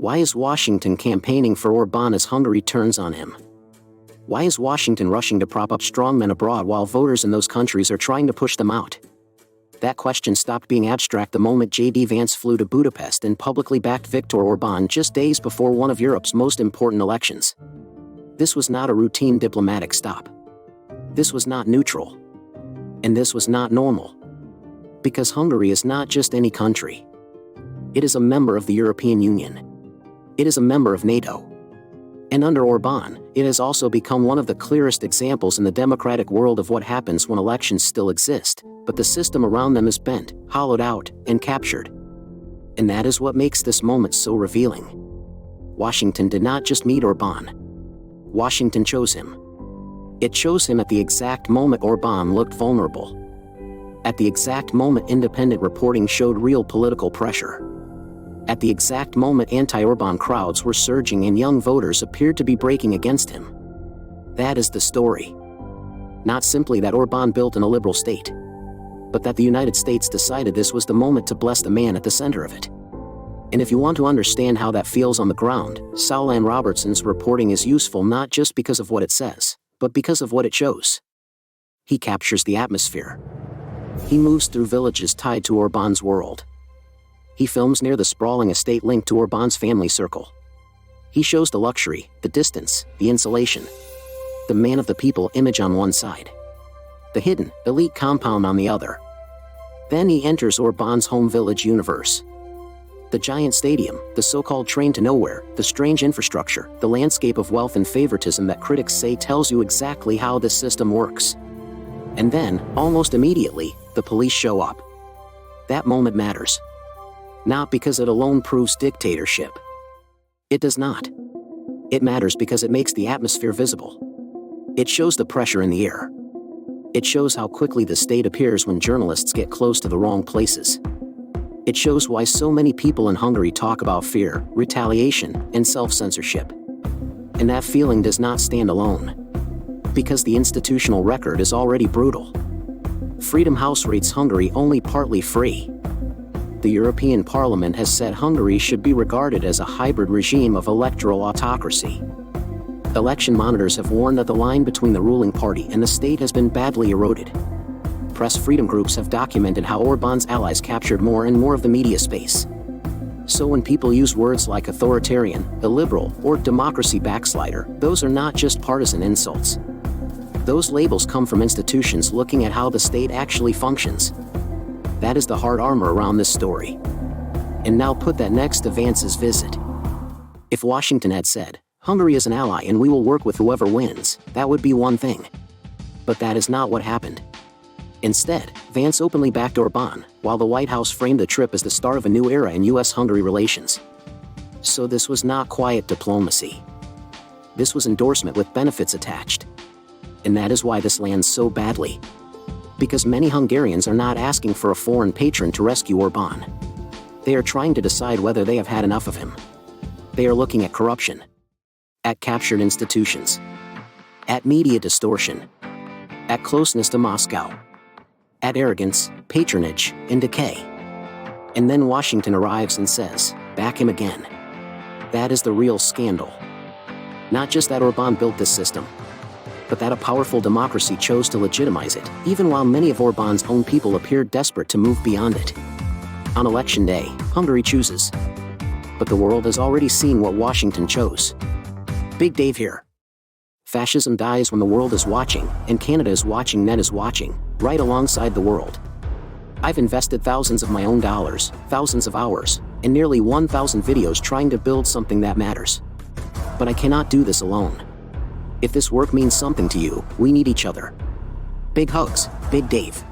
Why is Washington campaigning for Orbán as Hungary turns on him? Why is Washington rushing to prop up strongmen abroad while voters in those countries are trying to push them out? That question stopped being abstract the moment JD Vance flew to Budapest and publicly backed Viktor Orbán just days before one of Europe's most important elections. This was not a routine diplomatic stop. This was not neutral. And this was not normal. Because Hungary is not just any country. It is a member of the European Union. It is a member of NATO. And under Orbán, it has also become one of the clearest examples in the democratic world of what happens when elections still exist, but the system around them is bent, hollowed out, and captured. And that is what makes this moment so revealing. Washington did not just meet Orbán. Washington chose him. It chose him at the exact moment Orbán looked vulnerable. At the exact moment independent reporting showed real political pressure. At the exact moment anti-Orbán crowds were surging and young voters appeared to be breaking against him. That is the story. Not simply that Orbán built in a liberal state, but that the United States decided this was the moment to bless the man at the center of it. And if you want to understand how that feels on the ground, Caolan Robertson's reporting is useful not just because of what it says, but because of what it shows. He captures the atmosphere. He moves through villages tied to Orbán's world. He films near the sprawling estate linked to Orbán's family circle. He shows the luxury, the distance, the insulation. The man of the people image on one side. The hidden, elite compound on the other. Then he enters Orbán's home village universe. The giant stadium, the so-called train to nowhere, the strange infrastructure, the landscape of wealth and favoritism that critics say tells you exactly how this system works. And then, almost immediately, the police show up. That moment matters. Not because it alone proves dictatorship. It does not. It matters because it makes the atmosphere visible. It shows the pressure in the air. It shows how quickly the state appears when journalists get close to the wrong places. It shows why so many people in Hungary talk about fear, retaliation, and self-censorship. And that feeling does not stand alone. Because the institutional record is already brutal. Freedom House rates Hungary only partly free. The European Parliament has said Hungary should be regarded as a hybrid regime of electoral autocracy. Election monitors have warned that the line between the ruling party and the state has been badly eroded. Press freedom groups have documented how Orbán's allies captured more and more of the media space. So when people use words like authoritarian, illiberal, or democracy backslider, those are not just partisan insults. Those labels come from institutions looking at how the state actually functions. That is the hard armor around this story. And now put that next to Vance's visit. If Washington had said, Hungary is an ally and we will work with whoever wins, that would be one thing. But that is not what happened. Instead, Vance openly backed Orbán, while the White House framed the trip as the start of a new era in US-Hungary relations. So this was not quiet diplomacy. This was endorsement with benefits attached. And that is why this lands so badly. Because many Hungarians are not asking for a foreign patron to rescue Orbán. They are trying to decide whether they have had enough of him. They are looking at corruption. At captured institutions. At media distortion. At closeness to Moscow. At arrogance, patronage, and decay. And then Washington arrives and says, back him again. That is the real scandal. Not just that Orbán built this system, but that a powerful democracy chose to legitimize it, even while many of Orbán's own people appeared desperate to move beyond it. On election day, Hungary chooses. But the world has already seen what Washington chose. Big Dave here. Fascism dies when the world is watching, and Canada is watching, Net is watching, right alongside the world. I've invested thousands of my own dollars, thousands of hours, and nearly 1,000 videos trying to build something that matters. But I cannot do this alone. If this work means something to you, we need each other. Big hugs, Big Dave.